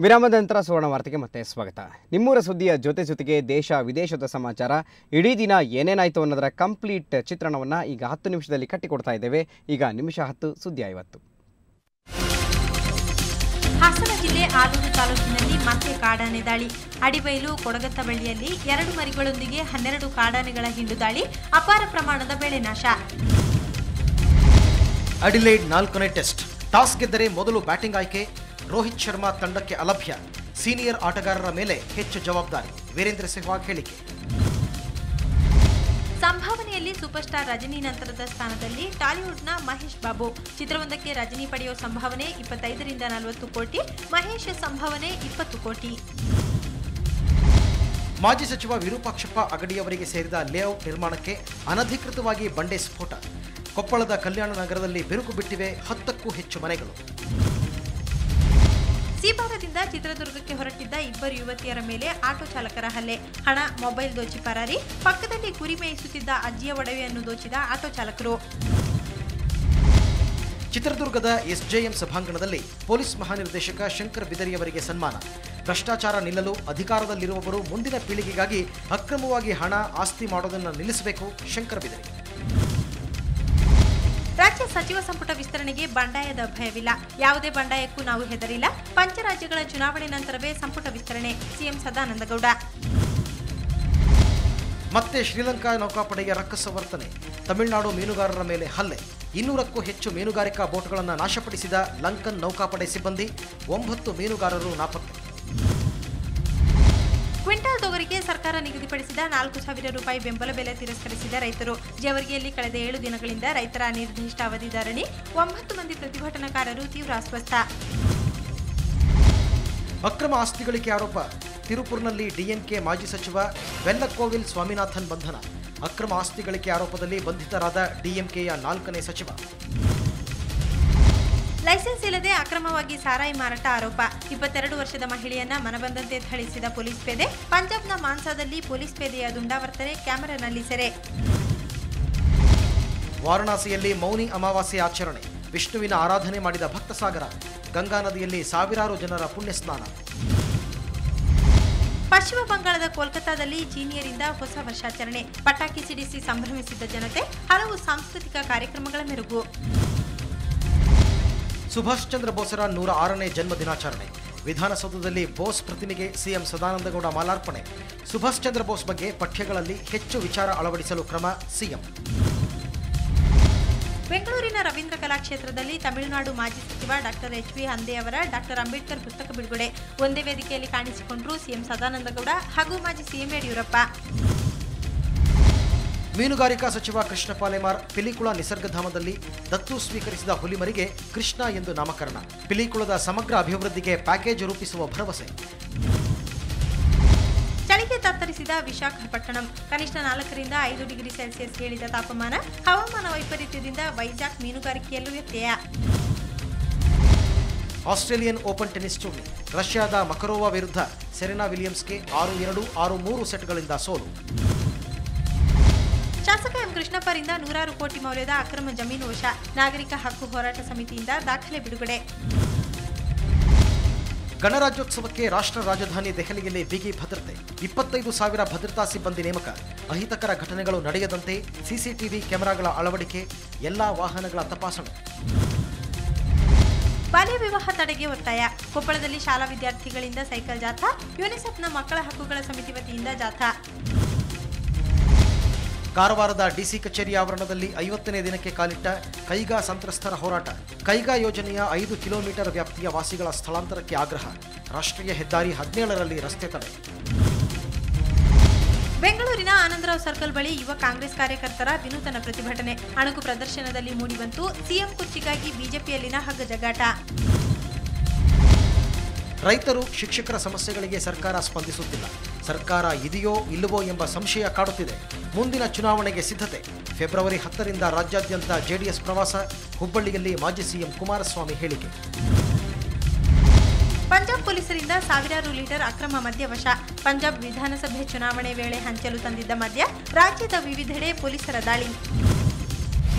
ವಿರಾಮದ ನಂತರ ಸುವರ್ಣ ವಾರ್ತೆಗೆ ಮತ್ತೆ ಸ್ವಾಗತ. ನಿಮ್ಮೂರ ಸುದ್ದಿಯ ಜೊತೆಗೆ ದೇಶ ವಿದೇಶದ ಸಮಾಚಾರ ಇಡೀ ದಿನ ಏನೇನಾಯಿತು ಅನ್ನೋದರ ಕಂಪ್ಲೀಟ್ ಚಿತ್ರಣವನ್ನು ಈಗ 10 ನಿಮಿಷದಲ್ಲಿ ಕಟ್ಟಿಕೊಡ್ತಾ ಇದ್ದೇವೆ. ಈಗ ನಿಮಿಷ 10 ಸುದ್ದಿ 50. ಹಾಸನ ಜಿಲ್ಲೆ ಆಲೂರು ತಾಲೂಕಿನಲ್ಲಿ ಮತ್ತೆ ಕಾಡಾನೆ ದಾಳಿ. ಅಡಿಬೈಲು ಕೊಡಗತ್ತಬಳ್ಳಿಯಲ್ಲಿ 2 ಮರಿಗಳೊಂದಿಗೆ 12 ಕಾಡಾನೆಗಳ ಹಿಂಡು ದಾಳಿ. ಅಪಾರ ಪ್ರಮಾಣದ ಬೆಳೆ ನಾಶ. ಅಡಿಲೈಡ್ 4ನೇ ಟೆಸ್ಟ್ ಟಾಸ್ ಗೆದ್ದರೆ ಮೊದಲು ಬ್ಯಾಟಿಂಗ್ ಆಯ್ಕೆ. ರೋಹಿತ್ ಶರ್ಮಾ ತಂಡಕ್ಕೆ ಅಲಭ್ಯ. ಸೀನಿಯರ್ ಆಟಗಾರರ ಮೇಲೆ ಹೆಚ್ಚು ಜವಾಬ್ದಾರಿ. ವೀರೇಂದ್ರ ಸೆಹ್ವಾಗ್ ಹೇಳಿಕೆ. ಸಂಭಾವನೆಯಲ್ಲಿ ಸೂಪರ್ ಸ್ಟಾರ್ ರಜನಿ ನಂತರದ ಸ್ಥಾನದಲ್ಲಿ ಟಾಲಿವುಡ್ನ ಮಹೇಶ್ ಬಾಬು. ಚಿತ್ರವೊಂದಕ್ಕೆ ರಜನಿ ಪಡೆಯುವ ಸಂಭಾವನೆ 25 ರಿಂದ 40 ಕೋಟಿ. ಮಹೇಶ್ ಸಂಭಾವನೆ 20 ಕೋಟಿ. ಮಾಜಿ ಸಚಿವ ವಿರೂಪಾಕ್ಷಪ್ಪ ಅಗಡಿಯವರಿಗೆ ಸೇರಿದ ಲೇಔಟ್ ನಿರ್ಮಾಣಕ್ಕೆ ಅನಧಿಕೃತವಾಗಿ ಬಂಡೆ ಸ್ಫೋಟ. ಕೊಪ್ಪಳದ ಕಲ್ಯಾಣ ನಗರದಲ್ಲಿ ಬಿರುಕು ಬಿಟ್ಟಿವೆ 10ಕ್ಕೂ ಹೆಚ್ಚು ಮನೆಗಳು. ಸೀಬಾರದಿಂದ ಚಿತ್ರದುರ್ಗಕ್ಕೆ ಹೊರಟಿದ್ದ 2 ಯುವತಿಯರ ಮೇಲೆ ಆಟೋ ಚಾಲಕರ ಹಲ್ಲೆ. ಹಣ, ಮೊಬೈಲ್ ದೋಚಿ ಪರಾರಿ. ಪಕ್ಕದಲ್ಲಿ ಕುರಿ ಮೇಯಿಸುತ್ತಿದ್ದ ಅಜ್ಜಿಯ ಒಡವೆಯನ್ನು ದೋಚಿದ ಆಟೋ ಚಾಲಕರು. ಚಿತ್ರದುರ್ಗದ ಎಸ್ಜೆಎಂ ಸಭಾಂಗಣದಲ್ಲಿ ಪೊಲೀಸ್ ಮಹಾನಿರ್ದೇಶಕ ಶಂಕರ್ ಬಿದರಿಯವರಿಗೆ ಸನ್ಮಾನ. ಭ್ರಷ್ಟಾಚಾರ ನಿಲ್ಲಲು ಅಧಿಕಾರದಲ್ಲಿರುವವರು ಮುಂದಿನ ಪೀಳಿಗೆಗಾಗಿ ಅಕ್ರಮವಾಗಿ ಹಣ, ಆಸ್ತಿ ಮಾಡೋದನ್ನು ನಿಲ್ಲಿಸಬೇಕು. ಶಂಕರ್ ಬಿದರಿ. ರಾಜ್ಯ ಸಚಿವ ಸಂಪುಟ ವಿಸ್ತರಣೆಗೆ ಬಂಡಾಯದ ಭಯವಿಲ್ಲ. ಯಾವುದೇ ಬಂಡಾಯಕ್ಕೂ ನಾವು ಹೆದರಿಲ್ಲ. ಪಂಚರಾಜ್ಯಗಳ ಚುನಾವಣೆ ನಂತರವೇ ಸಂಪುಟ ವಿಸ್ತರಣೆ. ಸಿಎಂ ಸದಾನಂದಗೌಡ. ಮತ್ತೆ ಶ್ರೀಲಂಕಾ ನೌಕಾಪಡೆಯ ರಕ್ಕಸ ವರ್ತನೆ. ತಮಿಳುನಾಡು ಮೀನುಗಾರರ ಮೇಲೆ ಹಲ್ಲೆ. 200ಕ್ಕೂ ಹೆಚ್ಚು ಮೀನುಗಾರಿಕಾ ಬೋಟ್ಗಳನ್ನು ನಾಶಪಡಿಸಿದ ಲಂಕನ್ ನೌಕಾಪಡೆ ಸಿಬ್ಬಂದಿ. 9 ಮೀನುಗಾರರು ನಾಪತ್ತೆ. ಕ್ವಿಂಟಾಲ್ ತೊಗರಿಗೆ ಸರ್ಕಾರ ನಿಗದಿಪಡಿಸಿದ 4,000 ರೂಪಾಯಿ ಬೆಂಬಲ ಬೆಲೆ ತಿರಸ್ಕರಿಸಿದ ರೈತರು. ಜೇವರ್ಗಿಯಲ್ಲಿ ಕಳೆದ 7 ದಿನಗಳಿಂದ ರೈತರ ಅನಿರ್ದಿಷ್ಟ ಅವಧಿ ಧರಣಿ. 9 ಮಂದಿ ಪ್ರತಿಭಟನಾಕಾರರು ತೀವ್ರ ಅಸ್ವಸ್ಥ. ಅಕ್ರಮ ಆಸ್ತಿ ಗಳಿಕೆ ಆರೋಪ. ತಿರುಪುರ್ನಲ್ಲಿ ಡಿಎಂಕೆ ಮಾಜಿ ಸಚಿವ ವೆಲ್ಲಕೋವಿಲ್ ಸ್ವಾಮಿನಾಥನ್ ಬಂಧನ. ಅಕ್ರಮ ಆಸ್ತಿ ಗಳಿಕೆ ಆರೋಪದಲ್ಲಿ ಬಂಧಿತರಾದ ಡಿಎಂಕೆಯ 4ನೇ ಸಚಿವ. ಲೈಸೆನ್ಸ್ ಇಲ್ಲದೆ ಅಕ್ರಮವಾಗಿ ಸಾರಾಯಿ ಮಾರಾಟ ಆರೋಪ. 22 ವರ್ಷದ ಮಹಿಳೆಯನ್ನ ಮನಬಂದಂತೆ ಥಳಿಸಿದ ಪೊಲೀಸ್ ಪೇದೆ. ಪಂಜಾಬ್ನ ಮಾನ್ಸಾದಲ್ಲಿ ಪೊಲೀಸ್ ಪೇದೆಯ ದುಂಡಾವರ್ತನೆ ಕ್ಯಾಮೆರಾನಲ್ಲಿ ಸೆರೆ. ವಾರಣಾಸಿಯಲ್ಲಿ ಮೌನಿ ಅಮಾವಾಸ್ಯೆ ಆಚರಣೆ. ವಿಷ್ಣುವಿನ ಆರಾಧನೆ ಮಾಡಿದ ಭಕ್ತ ಸಾಗರ. ಗಂಗಾ ನದಿಯಲ್ಲಿ ಸಾವಿರಾರು ಜನರ ಪುಣ್ಯ ಸ್ನಾನ. ಪಶ್ಚಿಮ ಬಂಗಾಳದ ಕೋಲ್ಕತ್ತಾದಲ್ಲಿ ಚೀನಿಯರಿಂದ ಹೊಸ ವರ್ಷಾಚರಣೆ. ಪಟಾಕಿ ಸಿಡಿಸಿ ಸಂಭ್ರಮಿಸಿದ ಜನತೆ. ಹಲವು ಸಾಂಸ್ಕೃತಿಕ ಕಾರ್ಯಕ್ರಮಗಳ ಮೆರುಗು. ಸುಭಾಷ್ ಚಂದ್ರ ಬೋಸರ 106ನೇ ಜನ್ಮ ದಿನಾಚರಣೆ. ವಿಧಾನಸೌಧದಲ್ಲಿ ಬೋಸ್ ಪ್ರತಿಮೆಗೆ ಸಿಎಂ ಸದಾನಂದಗೌಡ ಮಾಲಾರ್ಪಣೆ. ಸುಭಾಷ್ ಚಂದ್ರ ಬೋಸ್ ಬಗ್ಗೆ ಪಠ್ಯಗಳಲ್ಲಿ ಹೆಚ್ಚು ವಿಚಾರ ಅಳವಡಿಸಲು ಕ್ರಮ. ಸಿಎಂ. ಬೆಂಗಳೂರಿನ ರವೀಂದ್ರ ಕಲಾಕ್ಷೇತ್ರದಲ್ಲಿ ತಮಿಳುನಾಡು ಮಾಜಿ ಸಚಿವ ಡಾಕ್ಟರ್ ಎಚ್ ವಿ ಹಂದೆ ಅವರ ಡಾಕ್ಟರ್ ಅಂಬೇಡ್ಕರ್ ಪುಸ್ತಕ ಬಿಡುಗಡೆ. ಒಂದೇ ವೇದಿಕೆಯಲ್ಲಿ ಕಾಣಿಸಿಕೊಂಡರು ಸಿಎಂ ಸದಾನಂದಗೌಡ ಹಾಗೂ ಮಾಜಿ ಸಿಎಂ ಯಡಿಯೂರಪ್ಪ. ಮೀನುಗಾರಿಕಾ ಸಚಿವ ಕೃಷ್ಣ ಪಾಲೆಮಾರ್ ಪಿಲಿಕುಳ ನಿಸರ್ಗಧಾಮದಲ್ಲಿ ದತ್ತು ಸ್ವೀಕರಿಸಿದ ಹುಲಿಮರಿಗೆ ಕೃಷ್ಣ ಎಂದು ನಾಮಕರಣ. ಪಿಲಿಕುಳದ ಸಮಗ್ರ ಅಭಿವೃದ್ಧಿಗೆ ಪ್ಯಾಕೇಜ್ ರೂಪಿಸುವ ಭರವಸೆ. ಚಳಿಗೆ ತತ್ತರಿಸಿದ ವಿಶಾಖಪಟ್ಟಣಂ. ಕನಿಷ್ಠ 4 ರಿಂದ 5 ಡಿಗ್ರಿ ಸೆಲ್ಸಿಯಸ್ ಇಳಿದ ತಾಪಮಾನ. ಹವಾಮಾನ ವೈಪರೀತ್ಯದಿಂದ ವೈಜಾಗ್ ಮೀನುಗಾರಿಕೆಯಲ್ಲೂ ವ್ಯತ್ಯಯ. Australian open tennis tourney. ರಷ್ಯಾದ ಮಕರೋವಾ ವಿರುದ್ಧ ಸೆರೆನಾ ವಿಲಿಯಮ್ಸ್ಗೆ 6-2, 6-3 ಸೆಟ್ಗಳಿಂದ ಸೋಲು. ಶಾಸಕ ಎಂ ಕೃಷ್ಣಪ್ಪರಿಂದ 100 ಕೋಟಿ ಮೌಲ್ಯದ ಅಕ್ರಮ ಜಮೀನು ವಶ. ನಾಗರಿಕ ಹಕ್ಕು ಹೋರಾಟ ಸಮಿತಿಯಿಂದ ದಾಖಲೆ ಬಿಡುಗಡೆ. ಗಣರಾಜ್ಯೋತ್ಸವಕ್ಕೆ ರಾಷ್ಟ್ರ ರಾಜಧಾನಿ ದೆಹಲಿಯಲ್ಲಿ ಬಿಗಿ ಭದ್ರತೆ. 25,000 ಭದ್ರತಾ ಸಿಬ್ಬಂದಿ ನೇಮಕ. ಅಹಿತಕರ ಘಟನೆಗಳು ನಡೆಯದಂತೆ ಸಿಸಿಟಿವಿ ಕ್ಯಾಮೆರಾಗಳ ಅಳವಡಿಕೆ. ಎಲ್ಲಾ ವಾಹನಗಳ ತಪಾಸಣೆ. ಬಾಲ್ಯ ವಿವಾಹ ತಡೆಗೆ ಒತ್ತಾಯ. ಕೊಪ್ಪಳದಲ್ಲಿ ಶಾಲಾ ವಿದ್ಯಾರ್ಥಿಗಳಿಂದ ಸೈಕಲ್ ಜಾಥಾ. ಯುನಿಸೆಫ್ನ ಮಕ್ಕಳ ಹಕ್ಕುಗಳ ಸಮಿತಿ ವತಿಯಿಂದ ಜಾಥಾ. ಕಾರವಾರದ ಡಿಸಿ ಕಚೇರಿ ಆವರಣದಲ್ಲಿ 50ನೇ ದಿನಕ್ಕೆ ಕಾಲಿಟ್ಟ ಕೈಗಾ ಸಂತ್ರಸ್ತರ ಹೋರಾಟ. ಕೈಗಾ ಯೋಜನೆಯ 5 ಕಿಲೋಮೀಟರ್ ವ್ಯಾಪ್ತಿಯ ವಾಸಿಗಳ ಸ್ಥಳಾಂತರಕ್ಕೆ ಆಗ್ರಹ. ರಾಷ್ಟ್ರೀಯ ಹೆದ್ದಾರಿ 17ರಲ್ಲಿ ರಸ್ತೆ ತಡೆ. ಬೆಂಗಳೂರಿನ ಆನಂದರಾವ್ ಸರ್ಕಲ್ ಬಳಿ ಯುವ ಕಾಂಗ್ರೆಸ್ ಕಾರ್ಯಕರ್ತರ ವಿನೂತನ ಪ್ರತಿಭಟನೆ. ಅಣುಕು ಪ್ರದರ್ಶನದಲ್ಲಿ ಮೂಡಿಬಂತು ಸಿಎಂ ಕುರ್ಚಿಗಾಗಿ ಬಿಜೆಪಿಯಲ್ಲಿನ ಹಗ್ಗಜಗ್ಗಾಟ. ರೈತರು, ಶಿಕ್ಷಕರ ಸಮಸ್ಯೆಗಳಿಗೆ ಸರ್ಕಾರ ಸ್ಪಂದಿಸುತ್ತಿಲ್ಲ. ಸರ್ಕಾರ ಇದೆಯೋ ಇಲ್ಲವೋ ಎಂಬ ಸಂಶಯ ಕಾಡುತ್ತಿದೆ. ಮುಂದಿನ ಚುನಾವಣೆಗೆ ಸಿದ್ಧತೆ. ಫೆಬ್ರವರಿ 10ರಿಂದ ರಾಜ್ಯಾದ್ಯಂತ ಜೆಡಿಎಸ್ ಪ್ರವಾಸ. ಹುಬ್ಬಳ್ಳಿಯಲ್ಲಿ ಮಾಜಿ ಸಿಎಂ ಕುಮಾರಸ್ವಾಮಿ ಹೇಳಿಕೆ. ಪಂಜಾಬ್ ಪೊಲೀಸರಿಂದ ಸಾವಿರಾರು ಲೀಟರ್ ಅಕ್ರಮ ಮದ್ಯ ವಶ. ಪಂಜಾಬ್ ವಿಧಾನಸಭೆ ಚುನಾವಣೆ ವೇಳೆ ಹಂಚಲು ತಂದಿದ್ದ ಮದ್ಯ. ರಾಜ್ಯದ ವಿವಿಧೆಡೆ ಪೊಲೀಸರ ದಾಳಿ.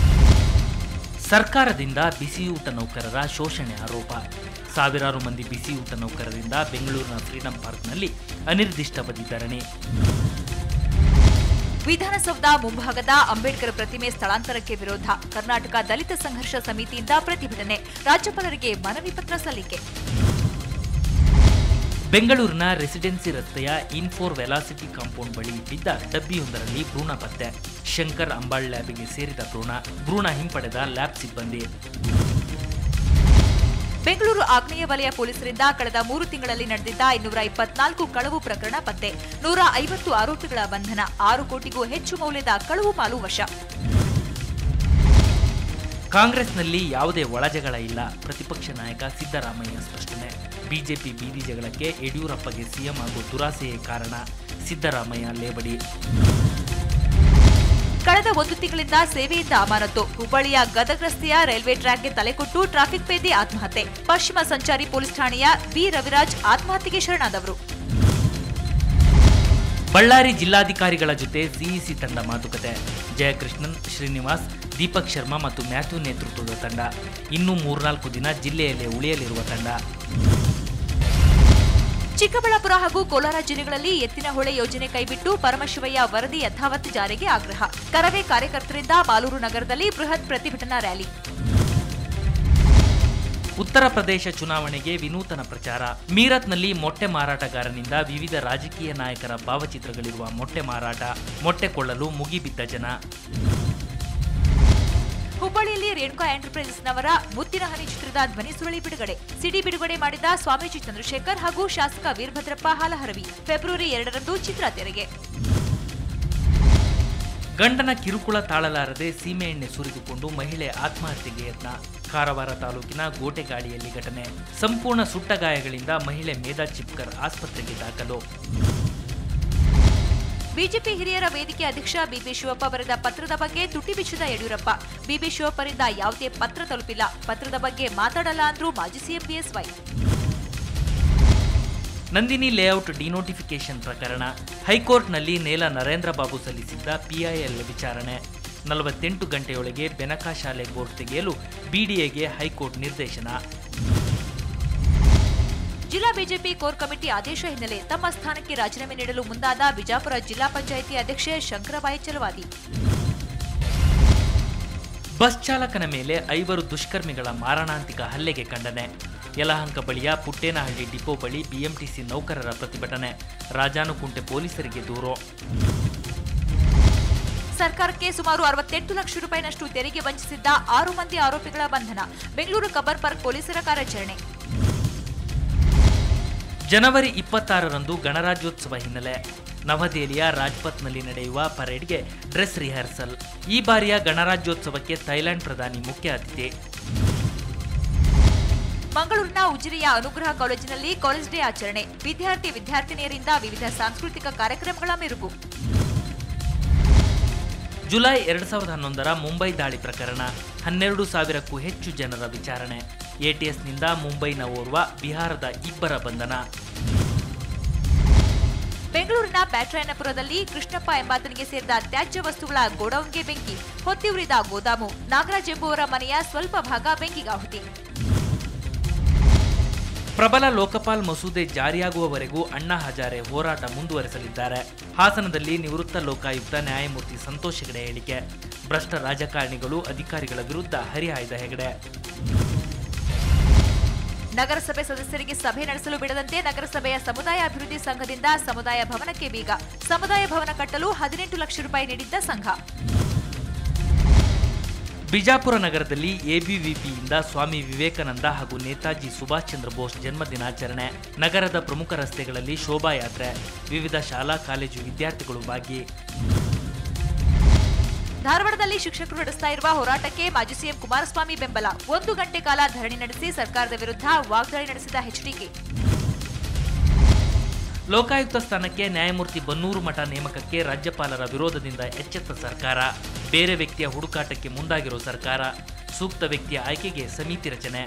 ಸರ್ಕಾರದಿಂದ ಬಿಸಿಯೂಟ ನೌಕರರ ಶೋಷಣೆ ಆರೋಪ. ಸಾವಿರಾರು ಮಂದಿ ಬಿಸಿಯೂಟ ನೌಕರರಿಂದ ಬೆಂಗಳೂರಿನ ಫ್ರೀಡಂ ಪಾರ್ಕ್ನಲ್ಲಿ ಅನಿರ್ದಿಷ್ಟಾವಧಿ ಧರಣಿ. ವಿಧಾನಸೌಧ ಮುಂಭಾಗದ ಅಂಬೇಡ್ಕರ್ ಪ್ರತಿಮೆ ಸ್ಥಳಾಂತರಕ್ಕೆ ವಿರೋಧ. ಕರ್ನಾಟಕ ದಲಿತ ಸಂಘರ್ಷ ಸಮಿತಿಯಿಂದ ಪ್ರತಿಭಟನೆ. ರಾಜ್ಯಪಾಲರಿಗೆ ಮನವಿ ಪತ್ರ ಸಲ್ಲಿಕೆ. ಬೆಂಗಳೂರಿನ ರೆಸಿಡೆನ್ಸಿ ರಸ್ತೆಯ ಇನ್ಫೋರ್ ವೆಲಾಸಿಟಿ ಕಾಂಪೌಂಡ್ ಬಳಿ ಇಟ್ಟಿದ್ದ ಡಬ್ಬಿಯೊಂದರಲ್ಲಿ ಭ್ರೂಣ ಪತ್ತೆ. ಶಂಕರ್ ಅಂಬಾಳ್ ಲ್ಯಾಬ್ಗೆ ಸೇರಿದ ಭ್ರೂಣ ಹಿಂಪಡೆದ ಲ್ಯಾಬ್ ಸಿಬ್ಬಂದಿ. ಬೆಂಗಳೂರು ಆಗ್ನೇಯ ವಲಯ ಪೊಲೀಸರಿಂದ ಕಳೆದ 3 ತಿಂಗಳಲ್ಲಿ ನಡೆದಿದ್ದ 224 ಕಳವು ಪ್ರಕರಣ ಪತ್ತೆ. 150 ಆರೋಪಿಗಳ ಬಂಧನ. 6 ಕೋಟಿಗೂ ಹೆಚ್ಚು ಮೌಲ್ಯದ ಕಳವು ಮಾಲು ವಶ. ಕಾಂಗ್ರೆಸ್ನಲ್ಲಿ ಯಾವುದೇ ಒಳಜಗಳ ಇಲ್ಲ. ಪ್ರತಿಪಕ್ಷ ನಾಯಕ ಸಿದ್ದರಾಮಯ್ಯ ಸ್ಪಷ್ಟನೆ. ಬಿಜೆಪಿ ಬೀದಿ ಜಗಳಕ್ಕೆ ಯಡಿಯೂರಪ್ಪಗೆ ಸಿಎಂ ಹಾಗೂ ದುರಾಸೆಯೇ ಕಾರಣ. ಸಿದ್ದರಾಮಯ್ಯ ಲೇಬಡಿ. ಕಳೆದ 1 ತಿಂಗಳಿಂದ ಸೇವೆಯಿಂದ ಅಮಾನತು. ಹುಬ್ಬಳ್ಳಿಯ ಗದಗ ರಸ್ತೆಯ ರೈಲ್ವೆ ಟ್ರ್ಯಾಕ್ಗೆ ತಲೆಕೊಟ್ಟು ಟ್ರಾಫಿಕ್ ಪೇದೆ ಆತ್ಮಹತ್ಯೆ. ಪಶ್ಚಿಮ ಸಂಚಾರಿ ಪೊಲೀಸ್ ಠಾಣೆಯ ಬಿ ರವಿರಾಜ್ ಆತ್ಮಹತ್ಯೆಗೆ ಶರಣಾದವರು. ಬಳ್ಳಾರಿ ಜಿಲ್ಲಾಧಿಕಾರಿಗಳ ಜೊತೆ ಸಿಇಸಿ ತಂಡ ಮಾತುಕತೆ. ಜಯಕೃಷ್ಣನ್, ಶ್ರೀನಿವಾಸ್, ದೀಪಕ್ ಶರ್ಮಾ ಮತ್ತು ಮ್ಯಾಥ್ಯೂ ನೇತೃತ್ವದ ತಂಡ. ಇನ್ನೂ 3-4 ದಿನ ಜಿಲ್ಲೆಯಲ್ಲೇ ಉಳಿಯಲಿರುವ ತಂಡ. ಚಿಕ್ಕಬಳ್ಳಾಪುರ ಹಾಗೂ ಕೋಲಾರ ಜಿಲ್ಲೆಗಳಲ್ಲಿ ಎತ್ತಿನಹೊಳೆ ಯೋಜನೆ ಕೈಬಿಟ್ಟು ಪರಮಶಿವಯ್ಯ ವರದಿ ಯಥಾವತ್ ಜಾರಿಗೆ ಆಗ್ರಹ. ಕರವೇ ಕಾರ್ಯಕರ್ತರಿಂದ ಮಾಲೂರು ನಗರದಲ್ಲಿ ಬೃಹತ್ ಪ್ರತಿಭಟನಾ ರ್ಯಾಲಿ. ಉತ್ತರ ಪ್ರದೇಶ ಚುನಾವಣೆಗೆ ವಿನೂತನ ಪ್ರಚಾರ. ಮೀರತ್ನಲ್ಲಿ ಮೊಟ್ಟೆ ಮಾರಾಟಗಾರನಿಂದ ವಿವಿಧ ರಾಜಕೀಯ ನಾಯಕರ ಭಾವಚಿತ್ರಗಳಿರುವ ಮೊಟ್ಟೆ ಮಾರಾಟ. ಮೊಟ್ಟೆ ಕೊಳ್ಳಲು ಮುಗಿಬಿದ್ದ ಜನ. ಹುಬ್ಬಳ್ಳಿಯಲ್ಲಿ ರೇಣುಕಾ ಎಂಟರ್ಪ್ರೈಸಸ್ನವರ ಮುತ್ತಿನ ಹನಿ ಚಿತ್ರದ ಧ್ವನಿ ಸುರುಳಿ ಬಿಡುಗಡೆ. ಸಿಡಿ ಬಿಡುಗಡೆ ಮಾಡಿದ ಸ್ವಾಮೀಜಿ ಚಂದ್ರಶೇಖರ್ ಹಾಗೂ ಶಾಸಕ ವೀರಭದ್ರಪ್ಪ ಹಾಲಹರವಿ. ಫೆಬ್ರವರಿ 2ರಂದು ಚಿತ್ರ ತೆರೆಗೆ. ಗಂಡನ ಕಿರುಕುಳ ತಾಳಲಾರದೆ ಸೀಮೆ ಎಣ್ಣೆ ಸುರಿದುಕೊಂಡು ಮಹಿಳೆ ಆತ್ಮಹತ್ಯೆಗೆ ಯತ್ನ. ಕಾರವಾರ ತಾಲೂಕಿನ ಗೋಟೆಗಾಡಿಯಲ್ಲಿ ಘಟನೆ. ಸಂಪೂರ್ಣ ಸುಟ್ಟ ಗಾಯಗಳಿಂದ ಮಹಿಳೆ ಮೇಧಾ ಚಿಪ್ಕರ್ ಆಸ್ಪತ್ರೆಗೆ ದಾಖಲು. ಬಿಜೆಪಿ ಹಿರಿಯರ ವೇದಿಕೆ ಅಧ್ಯಕ್ಷ ಬಿಬಿ ಶಿವಪ್ಪ ಬರೆದ ಪತ್ರದ ಬಗ್ಗೆ ತುಟಿ ಬಿಚ್ಚಿದ ಯಡಿಯೂರಪ್ಪ. ಬಿಬಿ ಶಿವಪ್ಪರಿಂದ ಯಾವುದೇ ಪತ್ರ ತಲುಪಿಲ್ಲ. ಪತ್ರದ ಬಗ್ಗೆ ಮಾತಾಡಲ್ಲ ಅಂದ್ರು ಮಾಜಿ CM BSY. Nandini layout denotification ಪ್ರಕರಣ. ಹೈಕೋರ್ಟ್ನಲ್ಲಿ ನೇಲ ನರೇಂದ್ರ ಬಾಬು ಸಲ್ಲಿಸಿದ್ದ ಪಿಐಎಲ್ ವಿಚಾರಣೆ. 48 ಗಂಟೆಯೊಳಗೆ ಬೆನಕ ಶಾಲೆ ಬೋರ್ಡ್ ತೆಗೆಯಲು ಬಿಡಿಎಗೆ ಹೈಕೋರ್ಟ್ ನಿರ್ದೇಶನ. ಜಿಲ್ಲಾ ಬಿಜೆಪಿ ಕೋರ್ ಕಮಿಟಿ ಆದೇಶ ಹಿನ್ನೆಲೆ ತಮ್ಮ ಸ್ಥಾನಕ್ಕೆ ರಾಜೀನಾಮೆ ನೀಡಲು ಮುಂದಾದ ಬಿಜಾಪುರ ಜಿಲ್ಲಾ ಪಂಚಾಯಿತಿ ಅಧ್ಯಕ್ಷೆ ಶಂಕರಬಾಯಿ ಚಲವಾದಿ. ಬಸ್ ಚಾಲಕನ ಮೇಲೆ 5 ದುಷ್ಕರ್ಮಿಗಳ ಮಾರಣಾಂತಿಕ ಹಲ್ಲೆಗೆ ಖಂಡನೆ. ಯಲಹಂಕ ಬಳಿಯ ಪುಟ್ಟೇನಹಳ್ಳಿ ಡಿಪೋ ಬಳಿ ಬಿಎಂಟಿಸಿ ನೌಕರರ ಪ್ರತಿಭಟನೆ. ರಾಜಾನುಕುಂಟೆ ಪೊಲೀಸರಿಗೆ ದೂರು. ಸರ್ಕಾರಕ್ಕೆ ಸುಮಾರು 68 ಲಕ್ಷ ರೂಪಾಯಿನಷ್ಟು ತೆರಿಗೆ ವಂಚಿಸಿದ್ದ 6 ಮಂದಿ ಆರೋಪಿಗಳ ಬಂಧನ. ಬೆಂಗಳೂರು ಕಬ್ಬರ್ ಪಾರ್ಕ್ ಪೊಲೀಸರ ಕಾರ್ಯಾಚರಣೆ. ಜನವರಿ 26ರಂದು ಗಣರಾಜ್ಯೋತ್ಸವ ಹಿನ್ನೆಲೆ ನವದೆಹಲಿಯ ರಾಜ್ಪಥ್ನಲ್ಲಿ ನಡೆಯುವ ಪರೇಡ್ಗೆ ಡ್ರೆಸ್ ರಿಹರ್ಸಲ್. ಈ ಬಾರಿಯ ಗಣರಾಜ್ಯೋತ್ಸವಕ್ಕೆ ಥೈಲ್ಯಾಂಡ್ ಪ್ರಧಾನಿ ಮುಖ್ಯ ಅತಿಥಿ. ಮಂಗಳೂರಿನ ಉಜಿರೆಯ ಅನುಗ್ರಹ ಕಾಲೇಜಿನಲ್ಲಿ ಕಾಲೇಜ್ ಡೇ ಆಚರಣೆ. ವಿದ್ಯಾರ್ಥಿನಿಯರಿಂದ ವಿವಿಧ ಸಾಂಸ್ಕೃತಿಕ ಕಾರ್ಯಕ್ರಮಗಳ ಮೆರುಗು. ಜುಲೈ 2011ರ ಮುಂಬೈ ದಾಳಿ ಪ್ರಕರಣ. 12,000ಕ್ಕೂ ಹೆಚ್ಚು ಜನರ ವಿಚಾರಣೆ. ಎಟಿಎಸ್ನಿಂದ ಮುಂಬೈನ ಓರ್ವ, ಬಿಹಾರದ 2 ಬಂಧನ. ಬೆಂಗಳೂರಿನ ಬ್ಯಾಟರಾಯನಪುರದಲ್ಲಿ ಕೃಷ್ಣಪ್ಪ ಎಂಬಾತನಿಗೆ ಸೇರಿದ ತ್ಯಾಜ್ಯ ವಸ್ತುಗಳ ಗೋಡೌನ್ಗೆ ಬೆಂಕಿ. ಹೊತ್ತಿ ಉರಿದ ಗೋದಾಮು. ನಾಗರಾಜ್ ಎಂಬುವರ ಮನೆಯ ಸ್ವಲ್ಪ ಭಾಗ ಬೆಂಕಿಗಾಹುತಿ. ಪ್ರಬಲ ಲೋಕಪಾಲ್ ಮಸೂದೆ ಜಾರಿಯಾಗುವವರೆಗೂ ಅಣ್ಣಾ ಹಜಾರೆ ಹೋರಾಟ ಮುಂದುವರೆಸಲಿದ್ದಾರೆ. ಹಾಸನದಲ್ಲಿ ನಿವೃತ್ತ ಲೋಕಾಯುಕ್ತ ನ್ಯಾಯಮೂರ್ತಿ ಸಂತೋಷ್ ಹೆಗಡೆ ಹೇಳಿಕೆ. ಭ್ರಷ್ಟ ರಾಜಕಾರಣಿಗಳು, ಅಧಿಕಾರಿಗಳ ವಿರುದ್ಧ ಹರಿಹಾಯ್ದ ಹೆಗಡೆ. ನಗರಸಭೆ ಸದಸ್ಯರಿಗೆ ಸಭೆ ನಡೆಸಲು ಬಿಡದಂತೆ ನಗರಸಭೆಯ ಸಮುದಾಯ ಅಭಿವೃದ್ಧಿ ಸಂಘದಿಂದ ಸಮುದಾಯ ಭವನಕ್ಕೆ ಬೀಗ. ಸಮುದಾಯ ಭವನ ಕಟ್ಟಲು 18 ಲಕ್ಷ ರೂಪಾಯಿ ನೀಡಿದ್ದ ಸಂಘ. ಬಿಜಾಪುರ ನಗರದಲ್ಲಿ ಎಬಿವಿಪಿಯಿಂದ ಸ್ವಾಮಿ ವಿವೇಕಾನಂದ ಹಾಗೂ ನೇತಾಜಿ ಸುಭಾಷ್ ಚಂದ್ರ ಬೋಸ್ ಜನ್ಮ ದಿನಾಚರಣೆ. ನಗರದ ಪ್ರಮುಖ ರಸ್ತೆಗಳಲ್ಲಿ ಶೋಭಾಯಾತ್ರೆ. ವಿವಿಧ ಶಾಲಾ ಕಾಲೇಜು ವಿದ್ಯಾರ್ಥಿಗಳು ಭಾಗಿ. ಧಾರವಾಡದಲ್ಲಿ ಶಿಕ್ಷಕರು ನಡೆಸ್ತಾ ಇರುವ ಹೋರಾಟಕ್ಕೆ ಮಾಜಿ ಸಿಎಂ ಕುಮಾರಸ್ವಾಮಿ ಬೆಂಬಲ. 1 ಗಂಟೆ ಕಾಲ ಧರಣಿ ನಡೆಸಿ ಸರ್ಕಾರದ ವಿರುದ್ಧ ವಾಗ್ದಾಳಿ ನಡೆಸಿದ ಎಚ್ಡಿಕೆ. ಲೋಕಾಯುಕ್ತ ಸ್ಥಾನಕ್ಕೆ ನ್ಯಾಯಮೂರ್ತಿ ಬನ್ನೂರು ಮಠ ನೇಮಕಕ್ಕೆ ರಾಜ್ಯಪಾಲರ ವಿರೋಧದಿಂದ ಎಚ್ಚೆತ್ತ ಸರ್ಕಾರ. ಬೇರೆ ವ್ಯಕ್ತಿಯ ಹುಡುಕಾಟಕ್ಕೆ ಮುಂದಾಗಿರೋ ಸರ್ಕಾರ. ಸೂಕ್ತ ವ್ಯಕ್ತಿಯ ಆಯ್ಕೆಗೆ ಸಮಿತಿ ರಚನೆ.